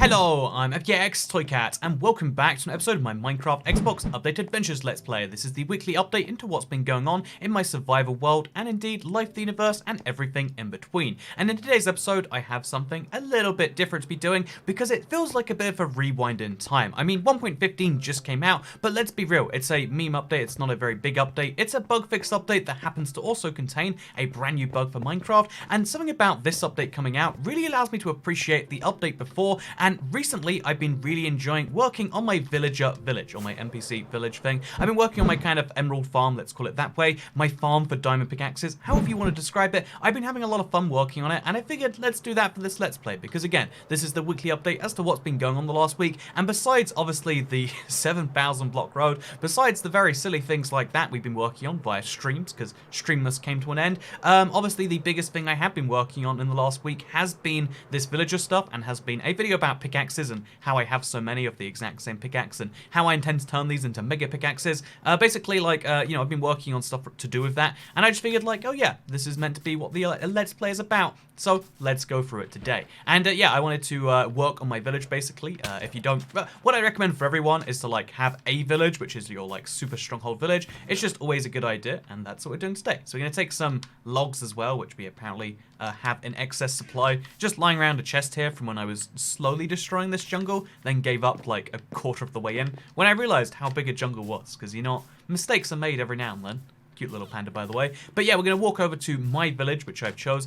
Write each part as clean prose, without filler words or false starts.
Hello, I'm FKX Toycat, and welcome back to an episode of my Minecraft Xbox Update Adventures Let's Play. This is the weekly update into what's been going on in my survival world, and indeed life, the universe, and everything in between. And in today's episode, I have something a little bit different to be doing, because it feels like a bit of a rewind in time. I mean, 1.15 just came out, but let's be real, it's a meme update, it's not a very big update, it's a bug fix update that happens to also contain a brand new bug for Minecraft, and something about this update coming out really allows me to appreciate the update before. And recently, I've been really enjoying working on my villager village, or my NPC village thing. I've been working on my kind of emerald farm, let's call it that way, my farm for diamond pickaxes, however you want to describe it. I've been having a lot of fun working on it, and I figured let's do that for this Let's Play, because again, this is the weekly update as to what's been going on the last week, and besides, obviously, the 7,000 block road, besides the very silly things like that we've been working on via streams, because Streamless came to an end, obviously the biggest thing I have been working on in the last week has been this villager stuff, and has been a video about pickaxes and how I have so many of the exact same pickaxe and how I intend to turn these into mega pickaxes. Basically, like, you know, I've been working on stuff to do with that, and I just figured, like, oh yeah, this is meant to be what the Let's Play is about, so let's go through it today. And yeah, I wanted to work on my village, basically. If you don't, what I recommend for everyone is to, like, have a village, which is your, like, super stronghold village. It's just always a good idea, and that's what we're doing today. So we're going to take some logs as well, which we apparently have in excess supply, just lying around a chest here from when I was slowly destroying this jungle, then gave up like a quarter of the way in, when I realized how big a jungle was, because, you know, mistakes are made every now and then. Cute little panda, by the way. But yeah, we're going to walk over to my village, which I chose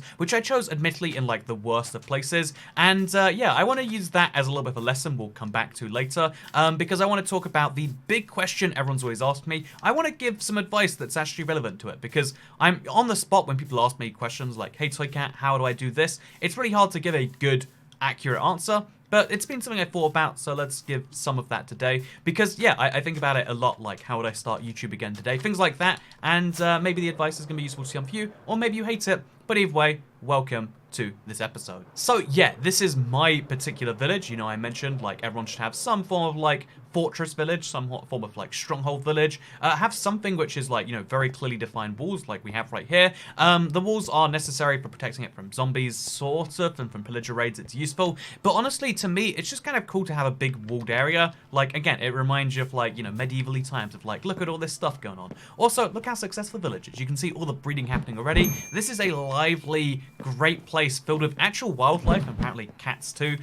admittedly in like the worst of places. And yeah, I want to use that as a little bit of a lesson we'll come back to later, because I want to talk about the big question everyone's always asked me. I want to give some advice that's actually relevant to it, because I'm on the spot when people ask me questions like, hey Toycat, how do I do this? It's really hard to give a good, accurate answer. But it's been something I thought about, so let's give some of that today. Because, yeah, I think about it a lot, like, how would I start YouTube again today? Things like that, and maybe the advice is going to be useful to some of you, or maybe you hate it. But either way, welcome to this episode. So, yeah, this is my particular village. You know, I mentioned, like, everyone should have some form of, like, fortress village, some form of, like, stronghold village. Have something which is, like, you know, very clearly defined walls, like we have right here. The walls are necessary for protecting it from zombies, sort of, and from pillager raids. It's useful. But honestly, to me, it's just kind of cool to have a big walled area. Like, again, it reminds you of, like, you know, medieval-y times of, like, look at all this stuff going on. Also, look how successful village is. You can see all the breeding happening already. This is a lively, great place filled with actual wildlife, and apparently cats too,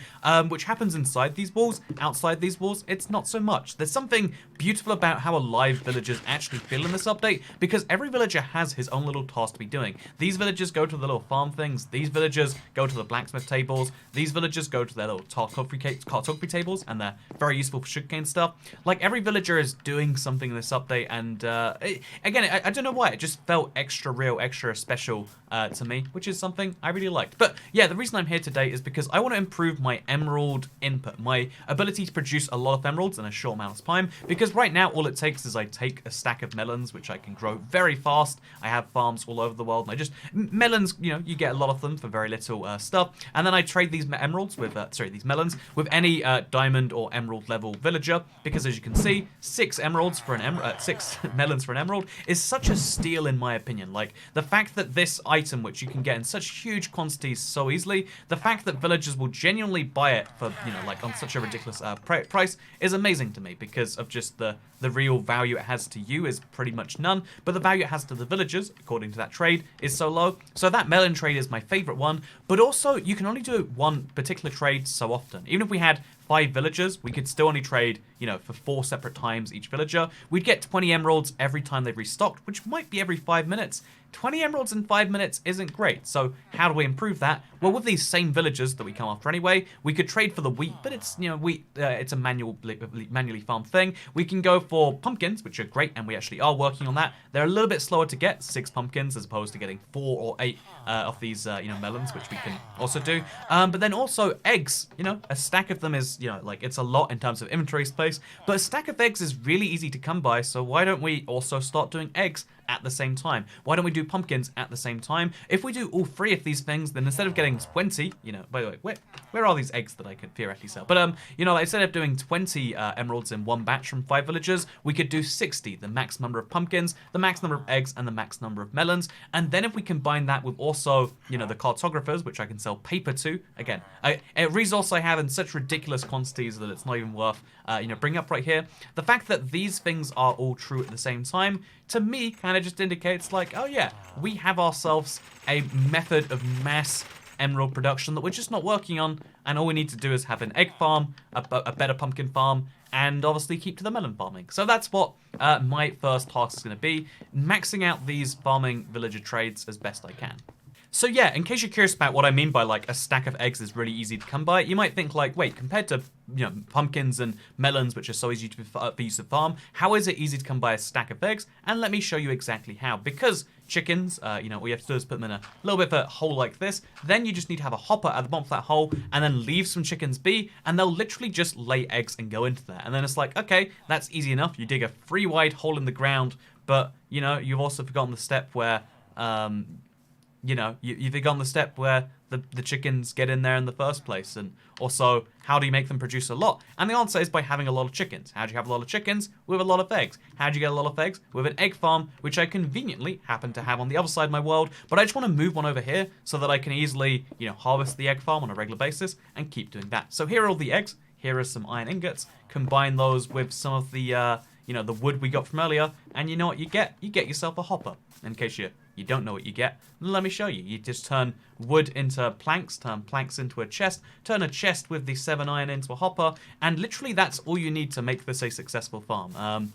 which happens inside these walls. Outside these walls, it's not so much. There's something beautiful about how alive villagers actually feel in this update, because every villager has his own little task to be doing. These villagers go to the little farm things, these villagers go to the blacksmith tables, these villagers go to their little cartography tables, and they're very useful for sugarcane stuff. Like, every villager is doing something in this update, and again, I don't know why, it just felt extra real, extra special to me, which is something I really liked. But yeah, the reason I'm here today is because I want to improve my emerald input, my ability to produce a lot of emeralds in a short amount of time, because right now all it takes is I take a stack of melons, which I can grow very fast. I have farms all over the world, and I just, melons, you know, you get a lot of them for very little stuff, and then I trade these emeralds with, these melons, with any diamond or emerald level villager, because as you can see, 6 melons for an emerald is such a steal in my opinion. Like, the fact that this item, which you can get in such huge quantities so easily, the fact that villagers will genuinely buy it for, you know, like on such a ridiculous price is amazing to me, because of just the real value it has to you is pretty much none, but the value it has to the villagers, according to that trade, is so low. So that melon trade is my favorite one, but also you can only do one particular trade so often. Even if we had 5 villagers, we could still only trade, you know, for 4 separate times each villager. We'd get 20 emeralds every time they've restocked, which might be every 5 minutes. 20 emeralds in 5 minutes isn't great, so how do we improve that? Well, with these same villagers that we come after anyway, we could trade for the wheat, but it's, you know, wheat, it's a manually farmed thing. We can go for pumpkins, which are great, and we actually are working on that. They're a little bit slower to get, 6 pumpkins, as opposed to getting 4 or 8 of these, you know, melons, which we can also do. But then also eggs, you know, a stack of them is, you know, like, it's a lot in terms of inventory space, but a stack of eggs is really easy to come by, so why don't we also start doing eggs at the same time? Why don't we do pumpkins at the same time? If we do all 3 of these things, then instead of getting 20, you know, by the way, where are these eggs that I could theoretically sell? But, you know, like, instead of doing 20 emeralds in one batch from 5 villagers, we could do 60, the max number of pumpkins, the max number of eggs, and the max number of melons. And then if we combine that with also, you know, the cartographers, which I can sell paper to, again, a resource I have in such ridiculous quantities that it's not even worth, you know, bring up right here. The fact that these things are all true at the same time, to me, kind of just indicates like, oh yeah, we have ourselves a method of mass emerald production that we're just not working on, and all we need to do is have an egg farm, a better pumpkin farm, and obviously keep to the melon farming. So that's what my first task is going to be, maxing out these farming villager trades as best I can. So yeah, in case you're curious about what I mean by like a stack of eggs is really easy to come by, you might think like, wait, compared to, you know, pumpkins and melons, which are so easy to use to farm, how is it easy to come by a stack of eggs? And let me show you exactly how. Because chickens, you know, all you have to do is put them in a little bit of a hole like this, then you just need to have a hopper at the bottom of that hole, and then leave some chickens be, and they'll literally just lay eggs and go into there. And then it's like, okay, that's easy enough. You dig a 3 wide hole in the ground, but, you know, you've also forgotten the step where, you know, you've forgotten the step where the chickens get in there in the first place. And also, how do you make them produce a lot? And the answer is by having a lot of chickens. How do you have a lot of chickens? With a lot of eggs. How do you get a lot of eggs? With an egg farm, which I conveniently happen to have on the other side of my world. But I just want to move one over here so that I can easily, you know, harvest the egg farm on a regular basis and keep doing that. So here are all the eggs. Here are some iron ingots. Combine those with some of the, you know, the wood we got from earlier. And you know what you get? You get yourself a hopper. In case you don't know what you get, let me show you. You just turn wood into planks, turn planks into a chest, turn a chest with the 7 iron into a hopper, and literally that's all you need to make this a successful farm.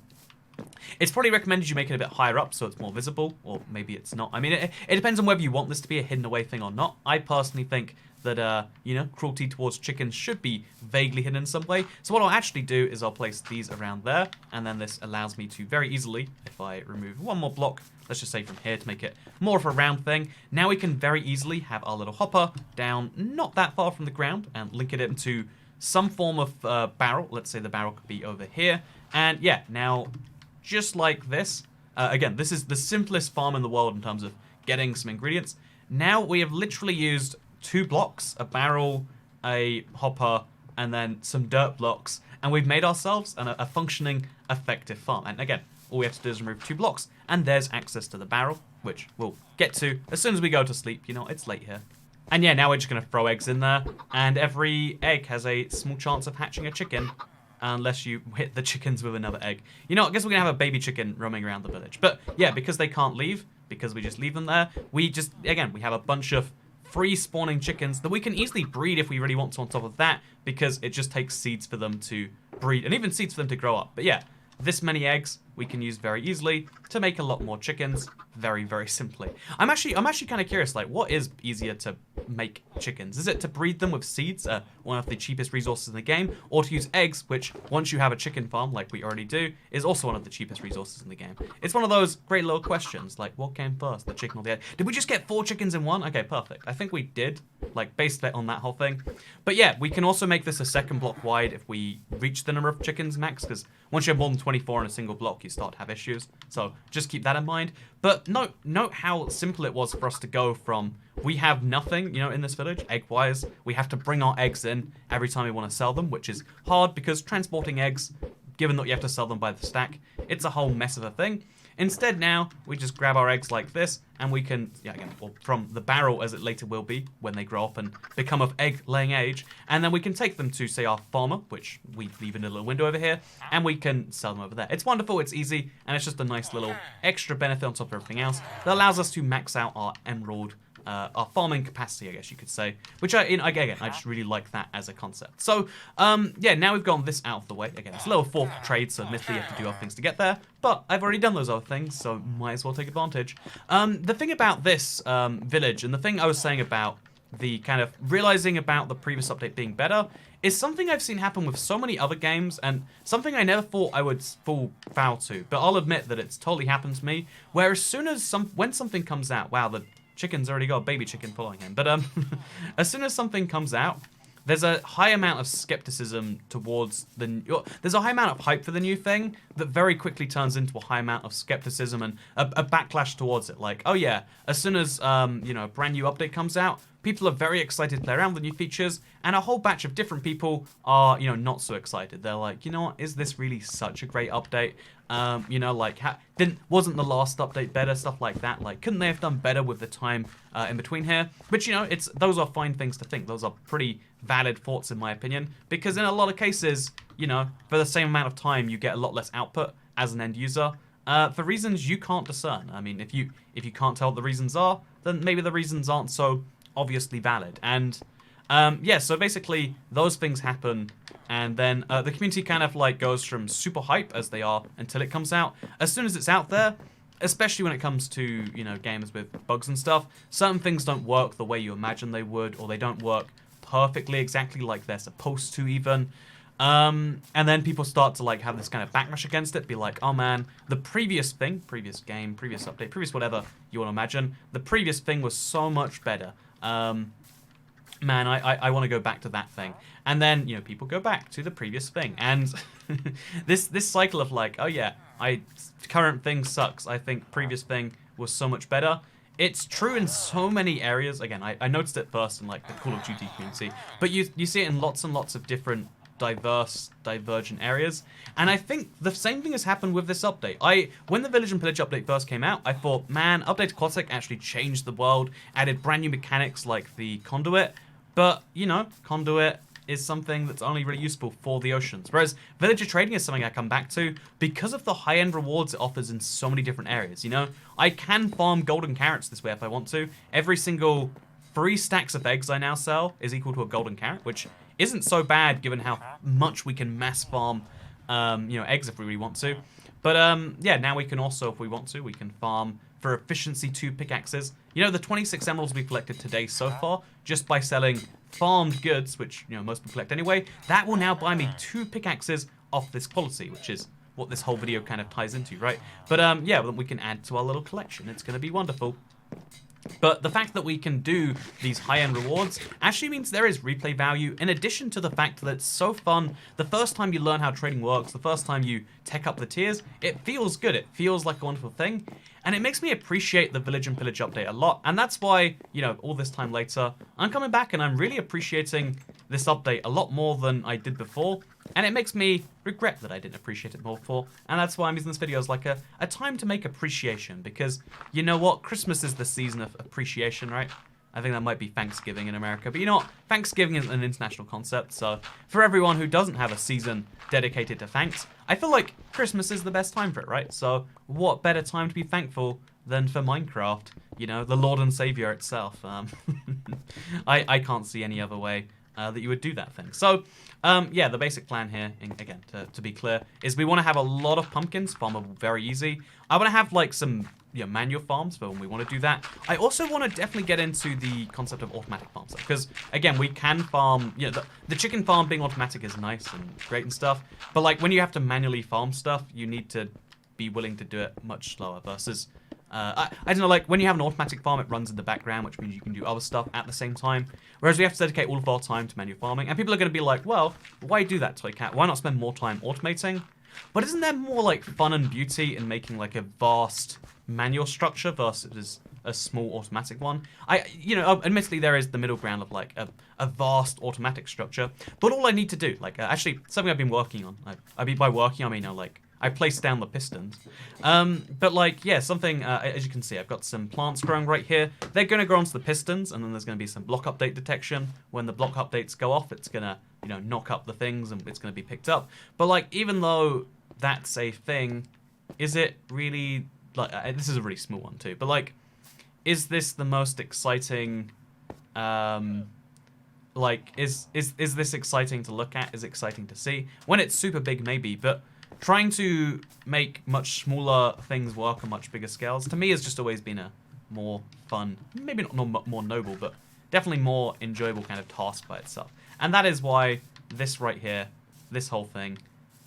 It's probably recommended you make it a bit higher up so it's more visible, or maybe it's not. I mean, it depends on whether you want this to be a hidden away thing or not. I personally think that, you know, cruelty towards chickens should be vaguely hidden in some way. So what I'll actually do is I'll place these around there, and then this allows me to very easily, if I remove one more block, let's just say from here to make it more of a round thing, now we can very easily have our little hopper down not that far from the ground and link it into some form of barrel. Let's say the barrel could be over here. And yeah, now just like this, again, this is the simplest farm in the world in terms of getting some ingredients. Now we have literally used 2 blocks, a barrel, a hopper, and then some dirt blocks, and we've made ourselves a functioning, effective farm. And again, all we have to do is remove 2 blocks, and there's access to the barrel, which we'll get to as soon as we go to sleep. You know, it's late here. And yeah, now we're just going to throw eggs in there, and every egg has a small chance of hatching a chicken, unless you hit the chickens with another egg. You know, I guess we're going to have a baby chicken roaming around the village. But yeah, because they can't leave, because we just leave them there, we just, again, we have a bunch of free spawning chickens that we can easily breed if we really want to on top of that, because it just takes seeds for them to breed, and even seeds for them to grow up. But yeah, this many eggs we can use very easily to make a lot more chickens very, very simply. I'm actually kind of curious, like, what is easier to make chickens? Is it to breed them with seeds, one of the cheapest resources in the game, or to use eggs, which, once you have a chicken farm, like we already do, is also one of the cheapest resources in the game? It's one of those great little questions, like, what came first, the chicken or the egg? Did we just get 4 chickens in one? Okay, perfect. I think we did, like, based it on that whole thing. But yeah, we can also make this a 2nd block wide if we reach the number of chickens max, because once you have more than 24 in a single block, you start to have issues. So just keep that in mind. But note how simple it was for us to go from, we have nothing, you know, in this village, egg-wise. We have to bring our eggs in every time we want to sell them, which is hard because transporting eggs, given that you have to sell them by the stack, it's a whole mess of a thing. Instead now, we just grab our eggs like this, and we can, yeah, again, or from the barrel as it later will be when they grow up and become of egg-laying age, and then we can take them to, say, our farmer, which we leave in a little window over here, and we can sell them over there. It's wonderful, it's easy, and it's just a nice little extra benefit on top of everything else that allows us to max out our emerald, our farming capacity, I guess you could say, which again, I just really like that as a concept. So, yeah, now we've gotten this out of the way. Again, it's level 4 trade, so admittedly you have to do other things to get there, but I've already done those other things, so might as well take advantage. The thing about this village, and the thing I was saying about the kind of realizing about the previous update being better, is something I've seen happen with so many other games, and something I never thought I would fall foul to, but I'll admit that it's totally happened to me, where as soon as when something comes out, wow, the chicken's already got a baby chicken following him, but as soon as something comes out, there's a high amount of skepticism towards there's a high amount of hype for the new thing that very quickly turns into a high amount of skepticism and a backlash towards it. Like, oh yeah, as soon as you know, a brand new update comes out, people are very excited to play around with the new features, and a whole batch of different people are, you know, not so excited. They're like, you know what, is this really such a great update? You know, like, wasn't the last update better? Stuff like that. Like, couldn't they have done better with the time in between here? But, you know, those are fine things to think. Those are pretty valid thoughts, in my opinion, because in a lot of cases, you know, for the same amount of time, you get a lot less output as an end user. For reasons you can't discern. I mean, if you can't tell what the reasons are, then maybe the reasons aren't so obviously valid. And yeah, so basically those things happen, and then the community kind of like goes from super hype as they are until it comes out. As soon as it's out there, especially when it comes to, you know, games with bugs and stuff, certain things don't work the way you imagine they would, or they don't work perfectly exactly like they're supposed to even. And then people start to like have this kind of backlash against it, be like, oh man, the previous thing, previous game, previous update, previous whatever you want to imagine, the previous thing was so much better. Man, I want to go back to that thing. And then, you know, people go back to the previous thing. And this cycle of like, oh yeah, current thing sucks. I think previous thing was so much better. It's true in so many areas. Again, I noticed it first in like the Call of Duty community, but you see it in lots and lots of different divergent areas. And I think the same thing has happened with this update. When the Village and Pillage update first came out, I thought, man, Update Aquatic actually changed the world, added brand new mechanics like the Conduit. But, you know, Conduit is something that's only really useful for the oceans. Whereas Villager Trading is something I come back to because of the high-end rewards it offers in so many different areas, you know? I can farm golden carrots this way if I want to. Every single 3 stacks of eggs I now sell is equal to a golden carrot, which isn't so bad given how much we can mass farm, you know, eggs if we really want to. But yeah, now we can also, if we want to, we can farm for efficiency 2 pickaxes. You know, the 26 emeralds we've collected today so far, just by selling farmed goods, which, you know, most people collect anyway, that will now buy me 2 pickaxes off this quality, which is what this whole video kind of ties into, right? But yeah, we can add to our little collection. It's going to be wonderful. But the fact that we can do these high-end rewards actually means there is replay value, in addition to the fact that it's so fun. The first time you learn how trading works, the first time you tech up the tiers, it feels good. It feels like a wonderful thing. And it makes me appreciate the Village and Pillage update a lot. And that's why, you know, all this time later, I'm coming back and I'm really appreciating this update a lot more than I did before. And it makes me regret that I didn't appreciate it more before. And that's why I'm using this video as like a time to make appreciation. Because, you know what? Christmas is the season of appreciation, right? I think that might be Thanksgiving in America. But you know what? Thanksgiving is an international concept. So for everyone who doesn't have a season dedicated to thanks, I feel like Christmas is the best time for it, right? So what better time to be thankful than for Minecraft? You know, the Lord and Savior itself. I can't see any other way that you would do that thing. So, yeah, the basic plan here, again, to be clear, is we want to have a lot of pumpkins, farmable very easy. I want to have, like, some, you know, manual farms for when we want to do that. I also want to definitely get into the concept of automatic farms, because, again, we can farm, you know, the chicken farm being automatic is nice and great and stuff, but, like, when you have to manually farm stuff, you need to be willing to do it much slower versus... I don't know, like, when you have an automatic farm, it runs in the background, which means you can do other stuff at the same time. Whereas we have to dedicate all of our time to manual farming. And people are going to be like, well, why do that, Toycat? Why not spend more time automating? But isn't there more, like, fun and beauty in making, like, a vast manual structure versus a small automatic one? You know, admittedly, there is the middle ground of, like, a vast automatic structure. But all I need to do, like, actually, something I've been working on. I mean, by working, I mean, like, I placed down the pistons. But like, yeah, something, as you can see, I've got some plants growing right here. They're going to grow onto the pistons, and then there's going to be some block update detection. When the block updates go off, it's going to, you know, knock up the things, and it's going to be picked up. But like, even though that's a thing, is it really, like, this is a really small one too, but like, is this the most exciting, like, is this exciting to look at? Is it exciting to see? When it's super big, maybe, but trying to make much smaller things work on much bigger scales, to me, has just always been a more fun, maybe not more noble, but definitely more enjoyable kind of task by itself. And that is why this right here, this whole thing,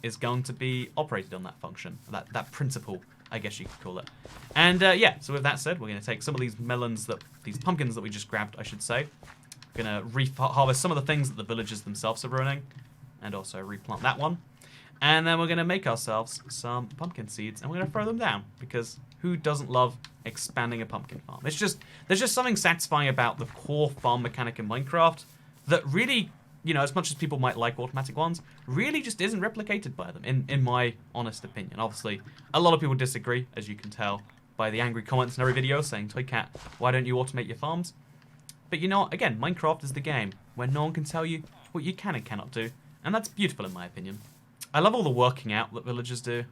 is going to be operated on that function, that principle, I guess you could call it. And yeah, so with that said, we're going to take some of these melons, these pumpkins that we just grabbed, I should say. We're going to harvest some of the things that the villagers themselves are ruining, and also replant that one. And then we're going to make ourselves some pumpkin seeds, and we're going to throw them down, because who doesn't love expanding a pumpkin farm? It's just, there's just something satisfying about the core farm mechanic in Minecraft that really, you know, as much as people might like automatic ones, really just isn't replicated by them, in my honest opinion. Obviously, a lot of people disagree, as you can tell by the angry comments in every video saying, Toycat, why don't you automate your farms? But you know what? Again, Minecraft is the game where no one can tell you what you can and cannot do, and that's beautiful in my opinion. I love all the working out that villagers do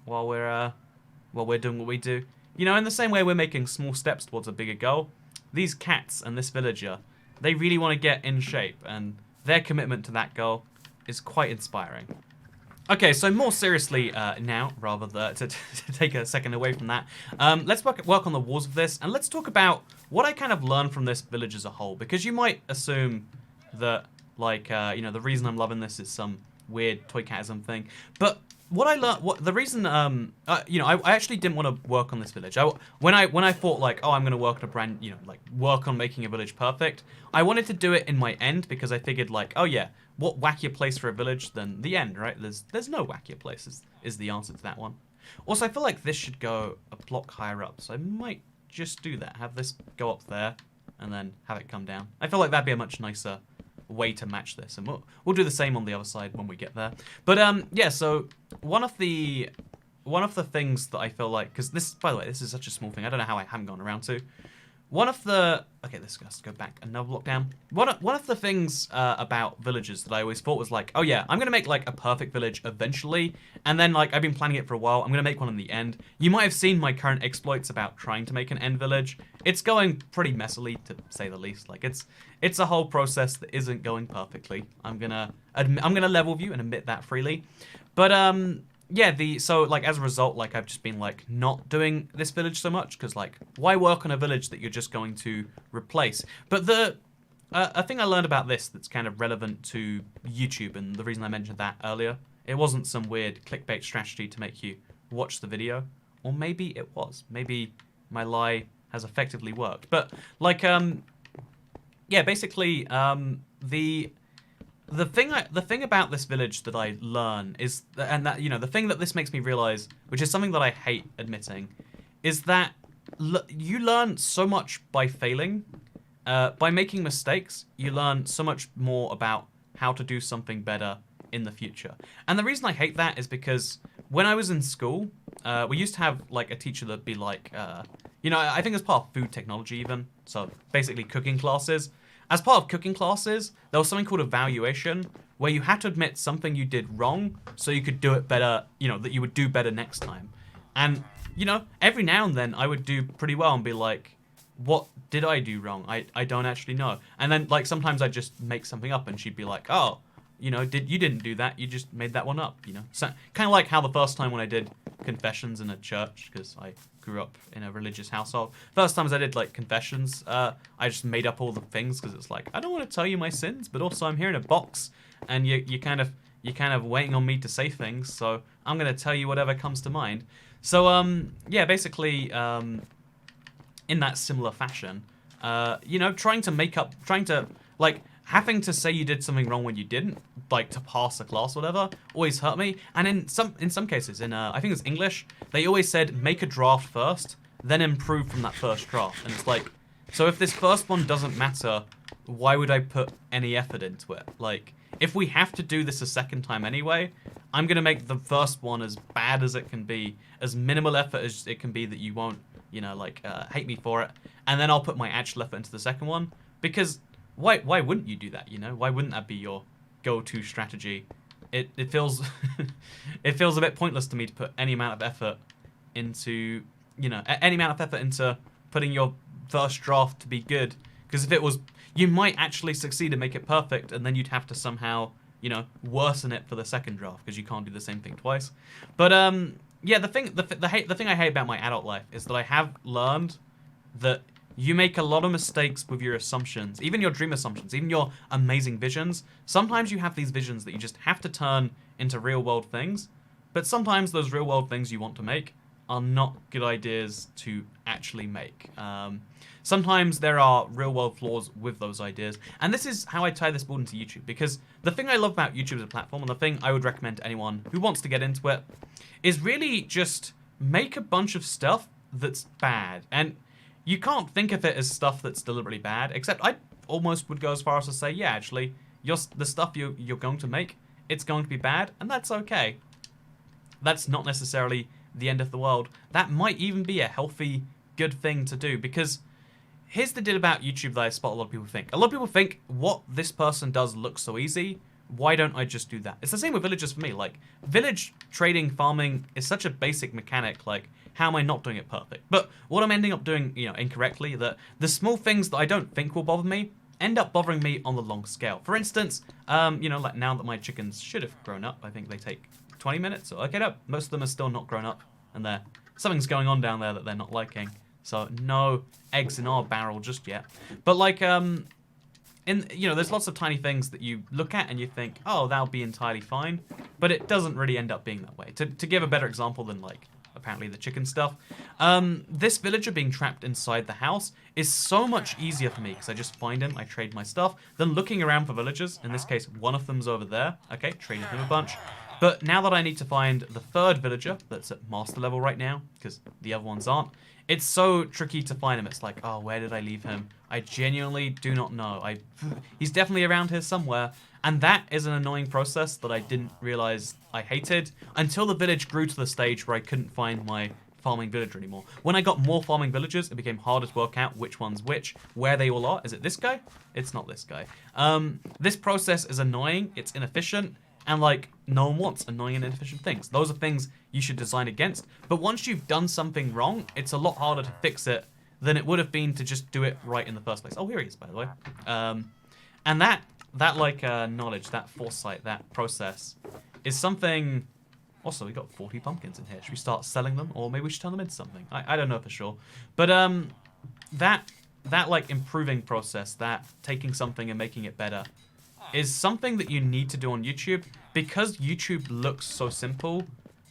while we're doing what we do. You know, in the same way we're making small steps towards a bigger goal, these cats and this villager, they really want to get in shape, and their commitment to that goal is quite inspiring. Okay, so more seriously now, rather than to take a second away from that, let's work on the walls of this, and let's talk about what I kind of learned from this village as a whole, because you might assume that, like, you know, the reason I'm loving this is some weird Toycatism thing, but what I learned, the reason, you know, I actually didn't want to work on this village. When I thought like, oh, I'm going to work on a brand, you know, like work on making a village perfect, I wanted to do it in my end because I figured like, oh yeah, what wackier place for a village than the end, right? There's no wackier place is the answer to that one. Also, I feel like this should go a block higher up, so I might just do that. Have this go up there, and then have it come down. I feel like that'd be a much nicer way to match this, and we'll do the same on the other side when we get there. But yeah, so one of the things that I feel like, because this, by the way, this is such a small thing, I don't know how I haven't gone around to. One of the, okay, let's go back another block down. One of the things about villages that I always thought was like, oh yeah, I'm gonna make like a perfect village eventually, and then like I've been planning it for a while, I'm gonna make one in the end. You might have seen my current exploits about trying to make an end village. It's going pretty messily, to say the least. Like it's a whole process that isn't going perfectly. I'm gonna level view and admit that freely. But yeah, so like as a result, like I've just been like not doing this village so much because like why work on a village that you're just going to replace? But the a thing I learned about this that's kind of relevant to YouTube, and the reason I mentioned that earlier, it wasn't some weird clickbait strategy to make you watch the video, or maybe it was. Maybe my lie has effectively worked. But like yeah, basically the thing about this village that I learn is, and that, you know, the thing that this makes me realize, which is something that I hate admitting, is that you learn so much by failing. By making mistakes, you learn so much more about how to do something better in the future. And the reason I hate that is because when I was in school, we used to have like a teacher that'd be like, you know, I think as part of food technology even, so basically cooking classes. As part of cooking classes, there was something called evaluation, where you had to admit something you did wrong so you could do it better, you know, that you would do better next time. And, you know, every now and then I would do pretty well and be like, what did I do wrong? I don't actually know. And then, like, sometimes I'd just make something up and she'd be like, oh, you know, you didn't do that, you just made that one up, you know? So, kind of like how the first time when I did confessions in a church, because I grew up in a religious household. First times I did like confessions, I just made up all the things because it's like, I don't want to tell you my sins, but also I'm here in a box and you're kind of waiting on me to say things, so I'm gonna tell you whatever comes to mind. So yeah, basically in that similar fashion, you know, trying to like having to say you did something wrong when you didn't, like to pass a class or whatever, always hurt me. And in some cases, in I think it's English, they always said make a draft first, then improve from that first draft. And it's like, so if this first one doesn't matter, why would I put any effort into it? Like, if we have to do this a second time anyway, I'm gonna make the first one as bad as it can be, as minimal effort as it can be, that you won't, you know, like hate me for it. And then I'll put my actual effort into the second one, because why wouldn't you do that, you know? Why wouldn't that be your go-to strategy? It feels it feels a bit pointless to me to put any amount of effort into, you know, any amount of effort into putting your first draft to be good, because if it was, you might actually succeed and make it perfect, and then you'd have to somehow, you know, worsen it for the second draft because you can't do the same thing twice. But yeah, the thing I hate about my adult life is that I have learned that you make a lot of mistakes with your assumptions, even your dream assumptions, even your amazing visions. Sometimes you have these visions that you just have to turn into real-world things, but sometimes those real-world things you want to make are not good ideas to actually make. Sometimes there are real-world flaws with those ideas, and this is how I tie this board into YouTube, because the thing I love about YouTube as a platform, and the thing I would recommend to anyone who wants to get into it, is really just make a bunch of stuff that's bad. And you can't think of it as stuff that's deliberately bad, except I almost would go as far as to say, yeah, actually, the stuff you're going to make, it's going to be bad, and that's okay. That's not necessarily the end of the world. That might even be a healthy, good thing to do, because here's the deal about YouTube that I spot a lot of people think. A lot of people think, what this person does looks so easy, why don't I just do that? It's the same with villages for me. Like, village trading, farming is such a basic mechanic, like, how am I not doing it perfect? But what I'm ending up doing, incorrectly, that the small things that I don't think will bother me end up bothering me on the long scale. For instance, like now that my chickens should have grown up, I think they take 20 minutes. Okay, no, most of them are still not grown up, and something's going on down there that they're not liking. So no eggs in our barrel just yet. But like, there's lots of tiny things that you look at and you think, oh, that'll be entirely fine, but it doesn't really end up being that way. To give a better example than like apparently the chicken stuff, this villager being trapped inside the house is so much easier for me because I just find him, I trade my stuff, than looking around for villagers. In this case, one of them's over there. Okay, traded him a bunch. But now that I need to find the third villager that's at master level right now, because the other ones aren't, it's so tricky to find him. It's like, oh, where did I leave him? I genuinely do not know. He's definitely around here somewhere. And that is an annoying process that I didn't realize I hated until the village grew to the stage where I couldn't find my farming villager anymore. When I got more farming villagers, it became harder to work out which one's which, where they all are. Is it this guy? It's not this guy. This process is annoying. It's inefficient. And like, no one wants annoying and inefficient things. Those are things you should design against. But once you've done something wrong, it's a lot harder to fix it than it would have been to just do it right in the first place. Oh, here he is, by the way. And that knowledge, that foresight, that process is something. Also, we got 40 pumpkins in here. Should we start selling them, or maybe we should turn them into something? I don't know for sure. But that like improving process, that taking something and making it better, is something that you need to do on YouTube, because YouTube looks so simple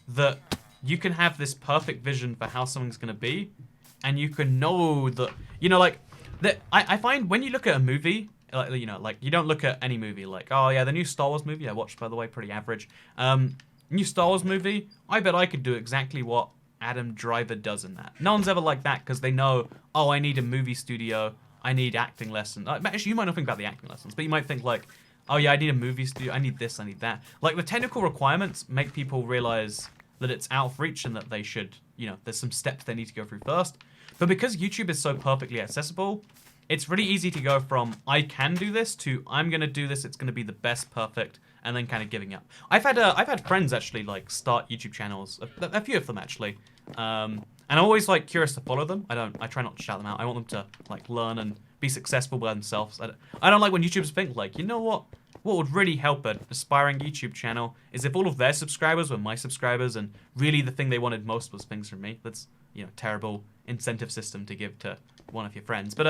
that you can have this perfect vision for how something's going to be, and you can know that, I find when you look at a movie, like you don't look at any movie like, oh yeah, the new Star Wars movie I watched, by the way, pretty average. New Star Wars movie, I bet I could do exactly what Adam Driver does in that. No one's ever like that because they know, oh, I need a movie studio, I need acting lessons. Actually, you might not think about the acting lessons, but you might think like, oh yeah, I need a movie studio, I need this, I need that. Like, the technical requirements make people realize that it's out of reach and that they should, there's some steps they need to go through first. But because YouTube is so perfectly accessible, it's really easy to go from, I can do this, to I'm going to do this, it's going to be the best, perfect, and then kind of giving up. I've had friends actually like start YouTube channels, a few of them actually. And I'm always like curious to follow them. I try not to shout them out. I want them to like learn and be successful by themselves. I don't like when YouTubers think like, you know what would really help an aspiring YouTube channel is if all of their subscribers were my subscribers, and really the thing they wanted most was things from me. That's, terrible incentive system to give to one of your friends. But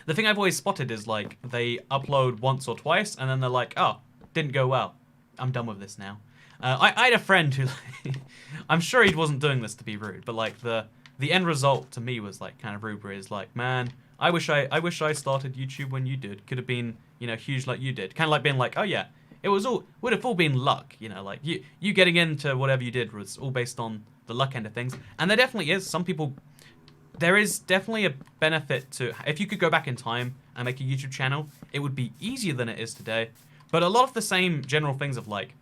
the thing I've always spotted is like they upload once or twice and then they're like, oh, didn't go well, I'm done with this now. I had a friend who, I'm sure he wasn't doing this to be rude, but like the end result to me was like kind of rude, where he's like, man, I wish I started YouTube when you did. Could have been, huge like you did. Kind of like being like, oh yeah, would have all been luck, like you getting into whatever you did was all based on the luck end of things. And there definitely is. There is definitely a benefit to, if you could go back in time and make a YouTube channel, it would be easier than it is today. But a lot of the same general things of like,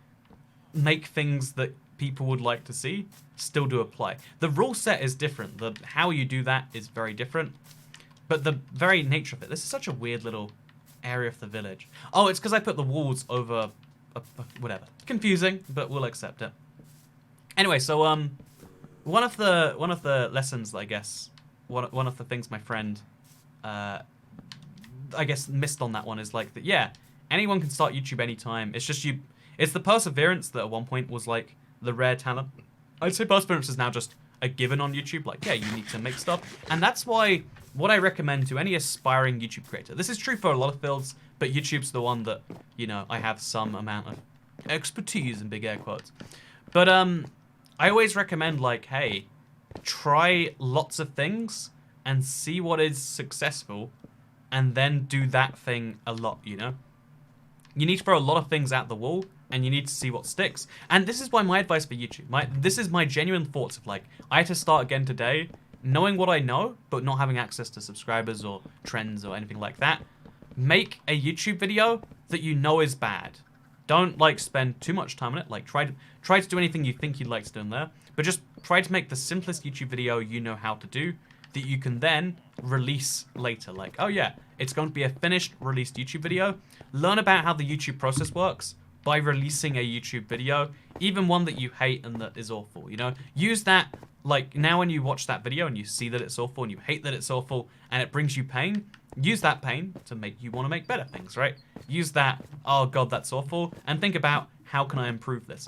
make things that people would like to see still do apply. The rule set is different. How you do that is very different. But the very nature of it, this is such a weird little area of the village. Oh, it's because I put the walls over, whatever. Confusing, but we'll accept it. Anyway, so one of the lessons, I guess, one of the things my friend, I guess, missed on that one is like that. Yeah, anyone can start YouTube anytime. It's just it's the perseverance that at one point was like the rare talent. I'd say perseverance is now just a given on YouTube. Like, yeah, you need to make stuff, and that's why what I recommend to any aspiring YouTube creator. This is true for a lot of fields, but YouTube's the one that I have some amount of expertise in big air quotes. But I always recommend, like, hey, try lots of things and see what is successful, and then do that thing a lot, you know? You need to throw a lot of things at the wall, and you need to see what sticks. And this is why my advice for YouTube, this is my genuine thoughts of, like, I had to start again today, knowing what I know, but not having access to subscribers or trends or anything like that. Make a YouTube video that you know is bad. Don't, like, spend too much time on it. Like, try to do anything you think you'd like to do in there, but just try to make the simplest YouTube video you know how to do that you can then release later. Like, oh yeah, it's going to be a finished, released YouTube video. Learn about how the YouTube process works by releasing a YouTube video, even one that you hate and that is awful, you know? Use that, like, now when you watch that video and you see that it's awful and you hate that it's awful and it brings you pain, use that pain to make you want to make better things, right? Use that, oh god, that's awful, and think about, how can I improve this?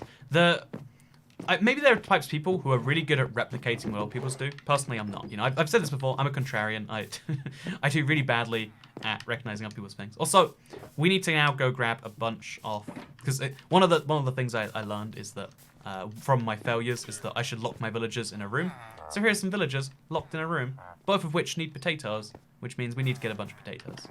Maybe there are types of people who are really good at replicating what other people do. Personally, I'm not. You know, I've said this before. I'm a contrarian. I do really badly at recognizing other people's things. Also, we need to now go grab a bunch of, because one of the things I learned is that from my failures is that I should lock my villagers in a room. So here are some villagers locked in a room, both of which need potatoes, which means we need to get a bunch of potatoes.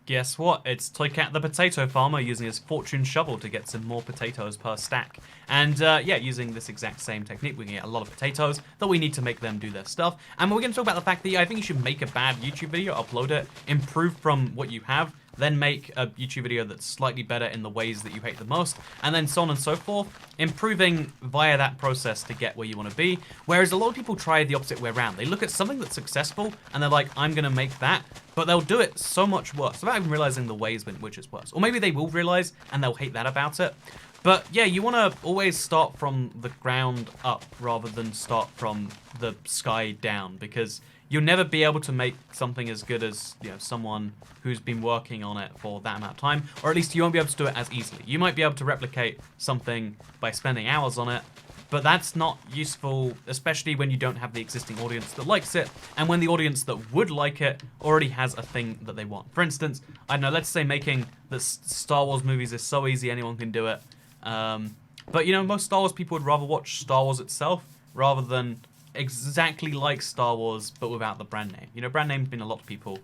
Guess what? It's Toycat the potato farmer using his fortune shovel to get some more potatoes per stack. And yeah, using this exact same technique, we can get a lot of potatoes that we need to make them do their stuff. And we're going to talk about the fact that I think you should make a bad YouTube video, upload it, improve from what you have, then make a YouTube video that's slightly better in the ways that you hate the most, and then so on and so forth, improving via that process to get where you want to be. Whereas a lot of people try the opposite way around. They look at something that's successful, and they're like, I'm going to make that, but they'll do it so much worse, without even realizing the ways in which it's worse. Or maybe they will realize, and they'll hate that about it. But yeah, you want to always start from the ground up, rather than start from the sky down, because you'll never be able to make something as good as, you know, someone who's been working on it for that amount of time, or at least you won't be able to do it as easily. You might be able to replicate something by spending hours on it, but that's not useful, especially when you don't have the existing audience that likes it, and when the audience that would like it already has a thing that they want. For instance, I don't know, let's say making the Star Wars movies is so easy, anyone can do it. But, you know, most Star Wars people would rather watch Star Wars itself, rather than exactly like Star Wars, but without the brand name. You know, brand names mean a lot to people.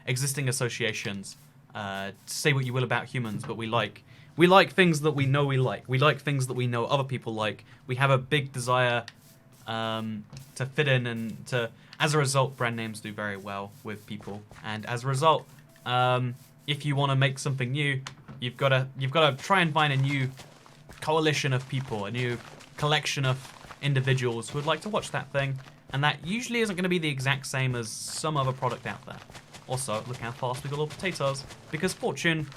Existing associations. Say what you will about humans, but we like things that we know we like. We like things that we know other people like. We have a big desire to fit in, and as a result, brand names do very well with people. And as a result, if you want to make something new, you've got to try and find a new coalition of people, a new collection of individuals who would like to watch that thing, and that usually isn't going to be the exact same as some other product out there. Also, look how fast we got all potatoes, because fortune.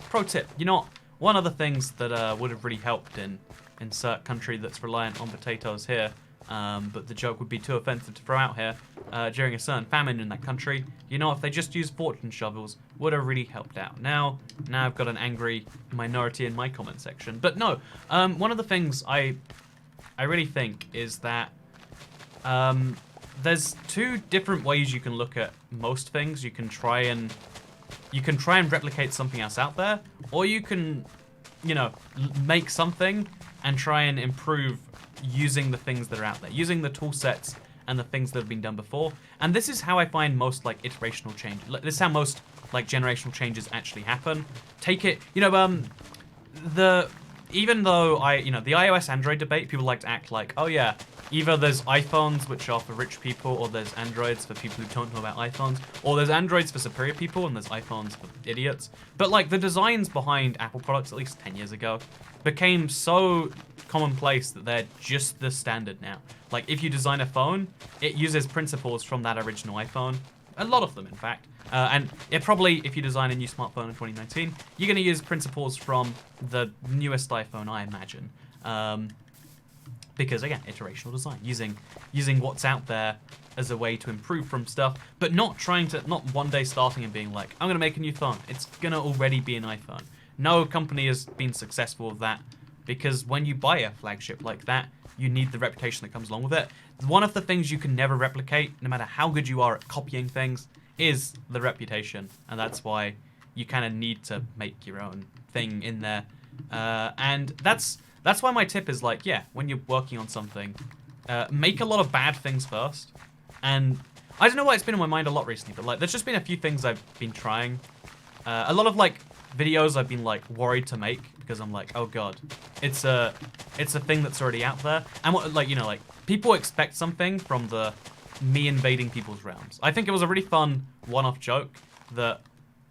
Pro tip, you know, one of the things that would have really helped in insert country that's reliant on potatoes here, but the joke would be too offensive to throw out here, during a certain famine in that country, you know, if they just used fortune shovels, would have really helped out. Now I've got an angry minority in my comment section. But no, one of the things I really think is that there's two different ways you can look at most things. You can try and replicate something else out there, or you can, you know, make something and try and improve using the things that are out there, using the tool sets and the things that have been done before. And this is how I find most, like, iterational change. This is how most, like, generational changes actually happen. Take it, you know, even though the iOS Android debate, people like to act like, oh yeah, either there's iPhones which are for rich people, or there's Androids for people who don't know about iPhones, or there's Androids for superior people and there's iPhones for idiots. But, like, the designs behind Apple products at least 10 years ago became so commonplace that they're just the standard now. Like, if you design a phone, it uses principles from that original iPhone. A lot of them, in fact. And it probably, if you design a new smartphone in 2019, you're going to use principles from the newest iPhone, I imagine. Because, again, iterational design. Using what's out there as a way to improve from stuff, but not one day starting and being like, I'm going to make a new phone. It's going to already be an iPhone. No company has been successful with that, because when you buy a flagship like that, you need the reputation that comes along with it. One of the things you can never replicate, no matter how good you are at copying things, is the reputation. And that's why you kind of need to make your own thing in there. And that's That's why my tip is like, yeah, when you're working on something, make a lot of bad things first. And I don't know why it's been in my mind a lot recently, but like, there's just been a few things I've been trying. A lot of like videos I've been like worried to make because I'm like, oh god, it's a thing that's already out there. And what, like, you know, like people expect something from the me invading people's realms. I think it was a really fun one-off joke that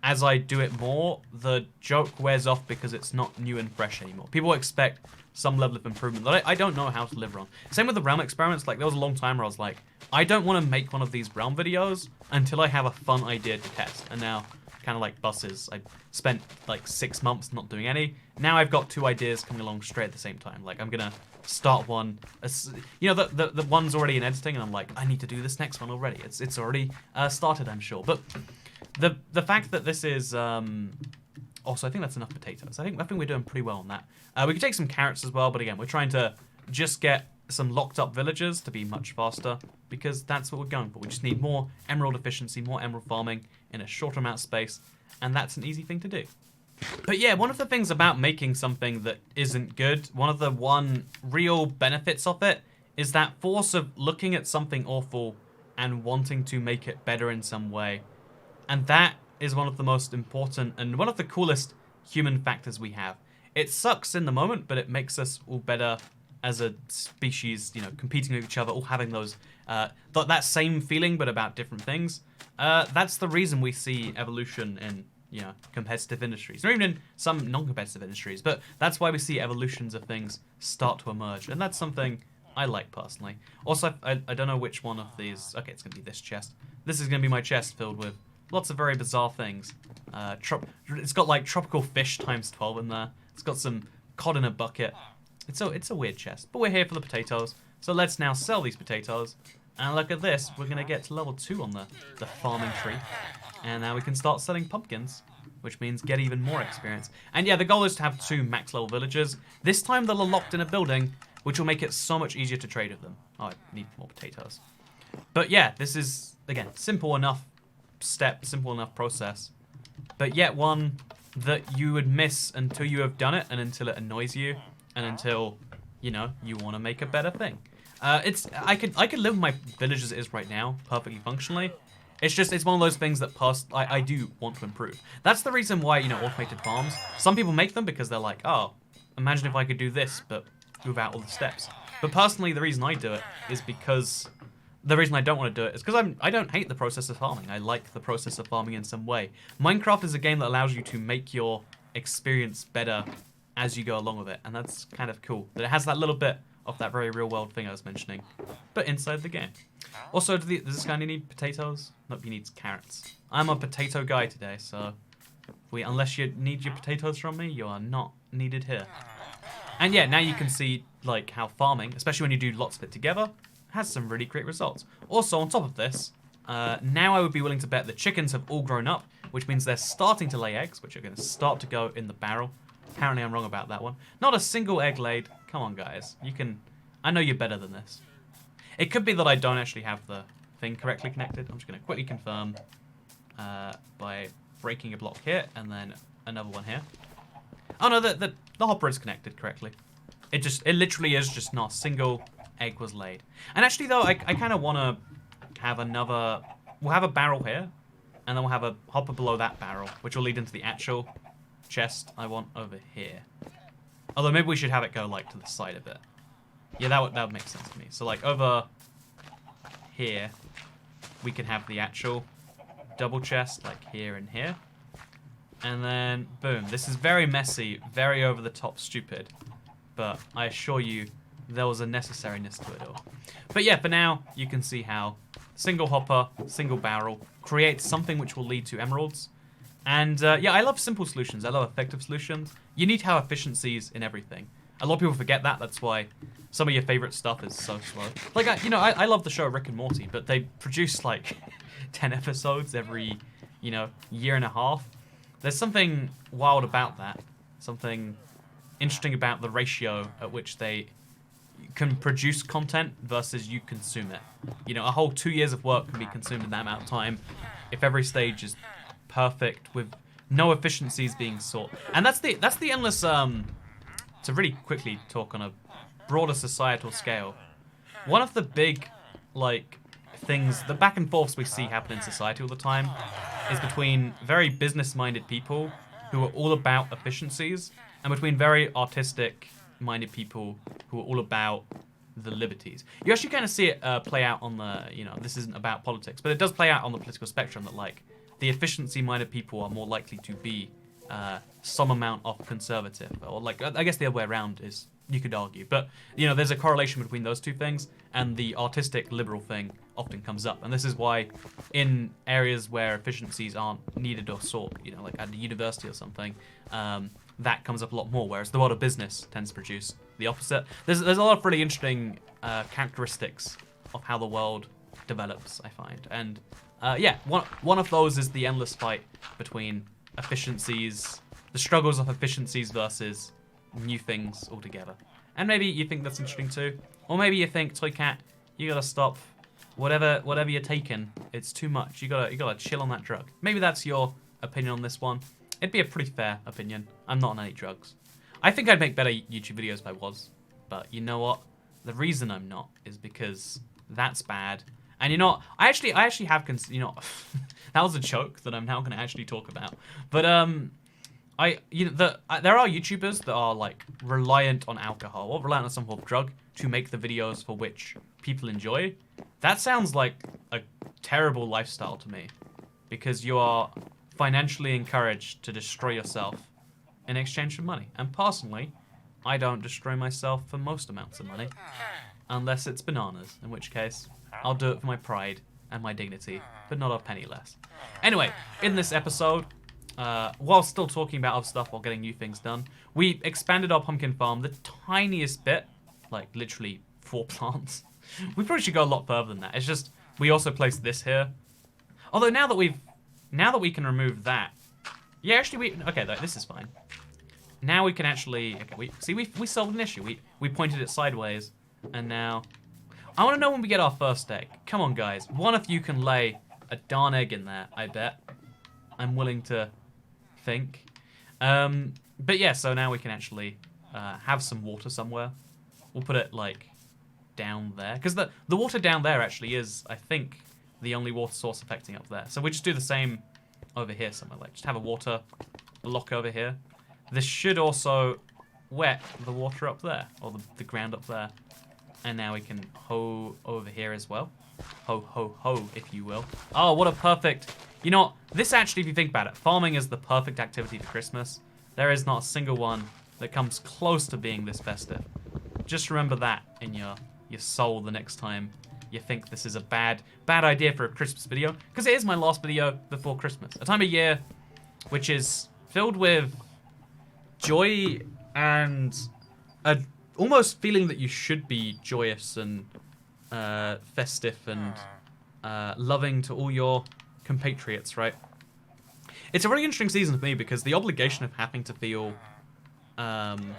as I do it more, the joke wears off because it's not new and fresh anymore. People expect some level of improvement that I don't know how to deliver on. Same with the realm experiments. Like, there was a long time where I was like, I don't want to make one of these realm videos until I have a fun idea to test. And now, kind of like buses, I spent like 6 months not doing any. Now I've got 2 ideas coming along straight at the same time. Like, I'm gonna start one, you know, the one's already in editing, and I'm like, I need to do this next one already. It's already started, I'm sure. But the fact that this is also, I think that's enough potatoes. I think we're doing pretty well on that. We could take some carrots as well, but again, we're trying to just get some locked up villagers to be much faster, because that's what we're going for. We just need more emerald efficiency, more emerald farming in a shorter amount of space, and that's an easy thing to do. But yeah, one of the things about making something that isn't good, one of the real benefits of it, is that force of looking at something awful and wanting to make it better in some way. And that is one of the most important and one of the coolest human factors we have. It sucks in the moment, but it makes us all better as a species, you know, competing with each other, all having those that same feeling, but about different things. That's the reason we see evolution in, you know, competitive industries, or even in some non-competitive industries. But that's why we see evolutions of things start to emerge, and that's something I like personally. Also, I don't know which one of these. Okay, it's gonna be this chest. This is gonna be my chest filled with lots of very bizarre things. It's got like tropical fish times 12 in there. It's got some cod in a bucket. It's a weird chest, but we're here for the potatoes. So let's now sell these potatoes. And look at this, we're gonna get to level 2 on the farming tree. And now we can start selling pumpkins, which means get even more experience. And yeah, the goal is to have 2 max level villagers. This time they're locked in a building, which will make it so much easier to trade with them. Oh, I need more potatoes. But yeah, this is, again, simple enough step, simple enough process, but yet one that you would miss until you have done it, and until it annoys you, and until, you know, you want to make a better thing. I could live with my village as it is right now, perfectly functionally. It's one of those things that I do want to improve. That's the reason why, you know, automated farms, some people make them because they're like, oh, imagine if I could do this, but without all the steps. But personally, the reason I do it is because the reason I don't want to do it is because I don't hate the process of farming. I like the process of farming in some way. Minecraft is a game that allows you to make your experience better as you go along with it, and that's kind of cool. That it has that little bit of that very real world thing I was mentioning, but inside the game. Also, does this guy need potatoes? Nope, he needs carrots. I'm a potato guy today, so unless you need your potatoes from me, you are not needed here. And yeah, now you can see like how farming, especially when you do lots of it together, has some really great results. Also, on top of this, now I would be willing to bet the chickens have all grown up, which means they're starting to lay eggs, which are going to start to go in the barrel. Apparently I'm wrong about that one. Not a single egg laid. Come on, guys. I know you're better than this. It could be that I don't actually have the thing correctly connected. I'm just going to quickly confirm by breaking a block here, and then another one here. Oh no, the hopper is connected correctly. It literally is just not a single egg was laid. And actually though, I kind of want to have we'll have a barrel here, and then we'll have a hopper below that barrel, which will lead into the actual chest I want over here. Although maybe we should have it go like to the side of it. Yeah, that would make sense to me. So like over here, we can have the actual double chest like here and here. And then boom, this is very messy, very over the top stupid, but I assure you there was a necessariness to it all. But yeah, for now, you can see how single hopper, single barrel creates something which will lead to emeralds. And yeah, I love simple solutions. I love effective solutions. You need to have efficiencies in everything. A lot of people forget that. That's why some of your favorite stuff is so slow. Like, I love the show Rick and Morty, but they produce like 10 episodes every, year and a half. There's something wild about that. Something interesting about the ratio at which they can produce content versus you consume it. A whole 2 years of work can be consumed in that amount of time if every stage is perfect with no efficiencies being sought. And that's the endless to really quickly talk on a broader societal scale, one of the big, like, things, the back and forths we see happen in society all the time is between very business-minded people who are all about efficiencies and between very artistic-minded people who are all about the liberties. You actually kind of see it play out on the, this isn't about politics, but it does play out on the political spectrum that, like, the efficiency-minded people are more likely to be some amount of conservative, or, like, I guess the other way around is, you could argue. But, there's a correlation between those two things, and the artistic liberal thing often comes up. And this is why in areas where efficiencies aren't needed or sought, like at a university or something, that comes up a lot more, whereas the world of business tends to produce the opposite. There's a lot of really interesting characteristics of how the world develops, I find. And one of those is the endless fight between efficiencies, the struggles of efficiencies versus new things altogether. And maybe you think that's interesting too, or maybe you think, Toycat, you gotta stop whatever you're taking. It's too much. You gotta chill on that drug. Maybe that's your opinion on this one. It'd be a pretty fair opinion. I'm not on any drugs. I think I'd make better YouTube videos if I was, but you know what? The reason I'm not is because that's bad. And I actually have that was a joke that I'm now gonna actually talk about. But there are YouTubers that are, like, reliant on alcohol or reliant on some form of drug to make the videos for which people enjoy. That sounds like a terrible lifestyle to me, because you are financially encouraged to destroy yourself in exchange for money. And personally, I don't destroy myself for most amounts of money, unless it's bananas, in which case I'll do it for my pride and my dignity, but not a penny less. Anyway, in this episode, while still talking about other stuff while getting new things done, we expanded our pumpkin farm the tiniest bit, like literally 4 plants. We probably should go a lot further than that. It's just, we also placed this here. Although now that we can remove that, yeah, actually this is fine. Now we can actually, we solved an issue. We pointed it sideways, and now, I want to know when we get our first egg. Come on, guys. One of you can lay a darn egg in there, I bet. I'm willing to think. But yeah, so now we can actually have some water somewhere. We'll put it, like, down there. Because the water down there actually is, I think, the only water source affecting up there. So we just do the same over here somewhere. Like, just have a water block over here. This should also wet the water up there, or the ground up there. And now we can hoe over here as well. Ho, ho, ho, if you will. Oh, what a perfect... this actually, if you think about it, farming is the perfect activity for Christmas. There is not a single one that comes close to being this festive. Just remember that in your soul the next time you think this is a bad idea for a Christmas video. Because it is my last video before Christmas. A time of year which is filled with joy and a almost feeling that you should be joyous and festive and loving to all your compatriots, right? It's a really interesting season for me because the obligation of having to feel, the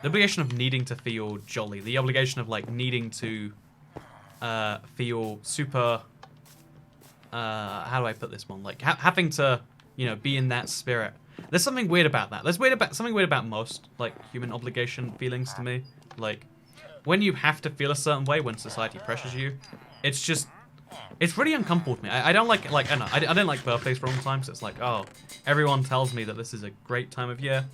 obligation of needing to feel jolly, the obligation of, like, needing to feel super, how do I put this one? Like, having to, be in that spirit. There's something weird about that. There's something weird about most, like, human obligation feelings to me. Like, when you have to feel a certain way, when society pressures you, it's really uncomfortable with me. I don't like, I don't know, I didn't like birthdays for a long time, so it's like, oh, everyone tells me that this is a great time of year.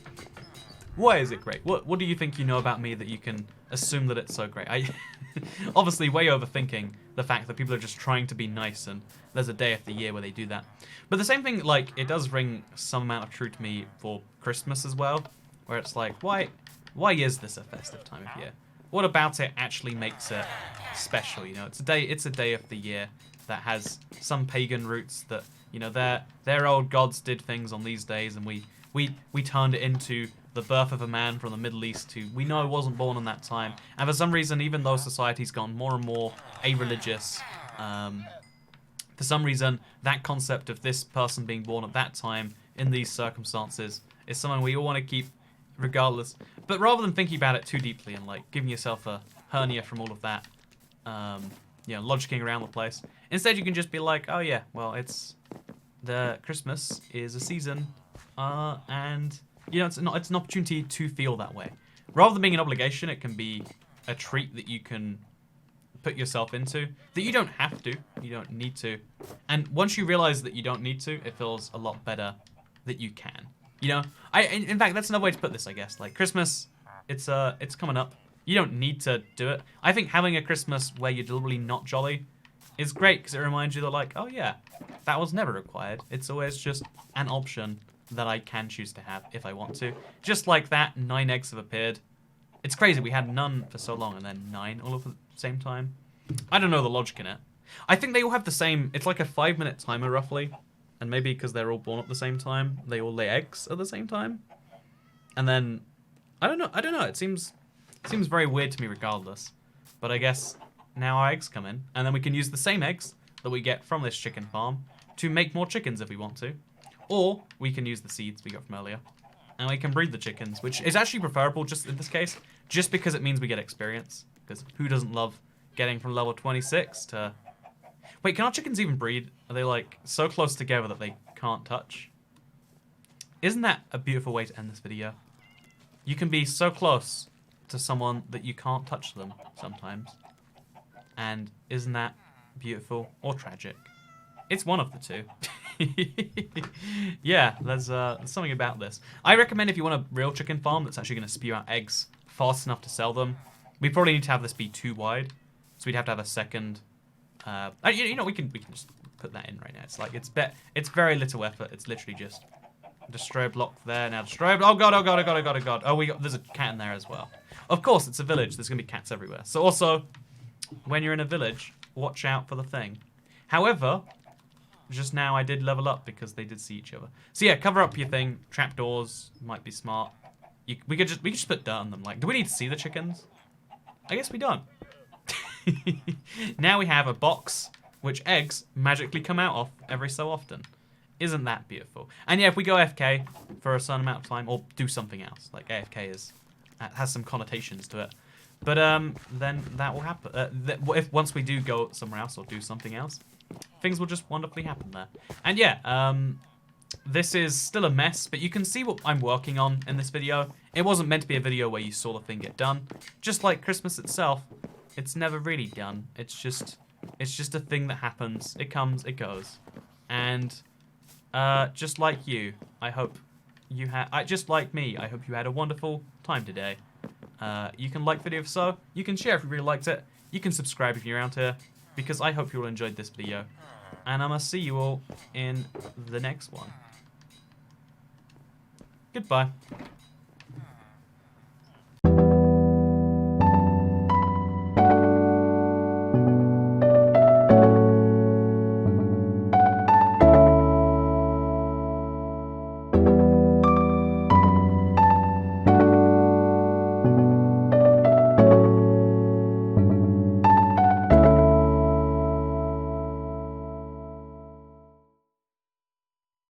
Why is it great? What do you think you know about me that you can assume that it's so great? Obviously way overthinking the fact that people are just trying to be nice, and there's a day of the year where they do that. But the same thing, like, it does ring some amount of truth to me for Christmas as well, where it's like, why is this a festive time of year? What about it actually makes it special? It's a day of the year that has some pagan roots that, their old gods did things on these days, and we turned it into the birth of a man from the Middle East who we know wasn't born in that time. And for some reason, even though society's gone more and more a-religious, for some reason, that concept of this person being born at that time in these circumstances is something we all want to keep regardless. But rather than thinking about it too deeply and, like, giving yourself a hernia from all of that, logicking around the place, instead you can just be like, oh yeah, well, Christmas is a season, and You know, it's an opportunity to feel that way. Rather than being an obligation, it can be a treat that you can put yourself into, that you don't have to, you don't need to. And once you realize that you don't need to, it feels a lot better that you can. You know, in fact, that's another way to put this, I guess. Like Christmas, it's coming up. You don't need to do it. I think having a Christmas where you're deliberately not jolly is great because it reminds you that, like, oh yeah, that was never required. It's always just an option that I can choose to have if I want to. Just like that, 9 eggs have appeared. It's crazy, we had none for so long and then 9 all at the same time. I don't know the logic in it. I think they all have the same, it's like a 5-minute timer roughly. And maybe because they're all born at the same time, they all lay eggs at the same time. And then, I don't know, it seems very weird to me regardless. But I guess now our eggs come in, and then we can use the same eggs that we get from this chicken farm to make more chickens if we want to. Or we can use the seeds we got from earlier, and we can breed the chickens, which is actually preferable just in this case, just because it means we get experience. Because who doesn't love getting from level 26 to... Wait, can our chickens even breed? Are they like so close together that they can't touch? Isn't that a beautiful way to end this video? You can be so close to someone that you can't touch them sometimes. And isn't that beautiful or tragic? It's one of the two. Yeah, there's something about this. I recommend if you want a real chicken farm that's actually going to spew out eggs fast enough to sell them, we probably need to have this be too wide. So we'd have to have a second... you know, we can just put that in right now. It's like, it's very little effort. It's literally just destroy a block there, now destroy a block. Oh god, oh god, oh god, oh god, oh god. Oh, there's a cat in there as well. Of course, it's a village. There's going to be cats everywhere. So also, when you're in a village, watch out for the thing. However, just now I did level up because they did see each other. So yeah, cover up your thing. Trapdoors might be smart. We could just put dirt on them. Like, do we need to see the chickens? I guess we don't. Now we have a box which eggs magically come out of every so often. Isn't that beautiful? And yeah, if we go AFK for a certain amount of time, or do something else, like AFK has some connotations to it. But then that will happen. If once we do go somewhere else or do something else, things will just wonderfully happen there. And yeah, this is still a mess, but you can see what I'm working on in this video. It wasn't meant to be a video where you saw the thing get done. Just like Christmas itself, it's never really done. It's just a thing that happens. It comes, it goes. And just like you, I hope you had, just like me, I hope you had a wonderful time today. You can like the video if so. You can share if you really liked it. You can subscribe if you're around here, because I hope you all enjoyed this video. And I'm gonna see you all in the next one. Goodbye.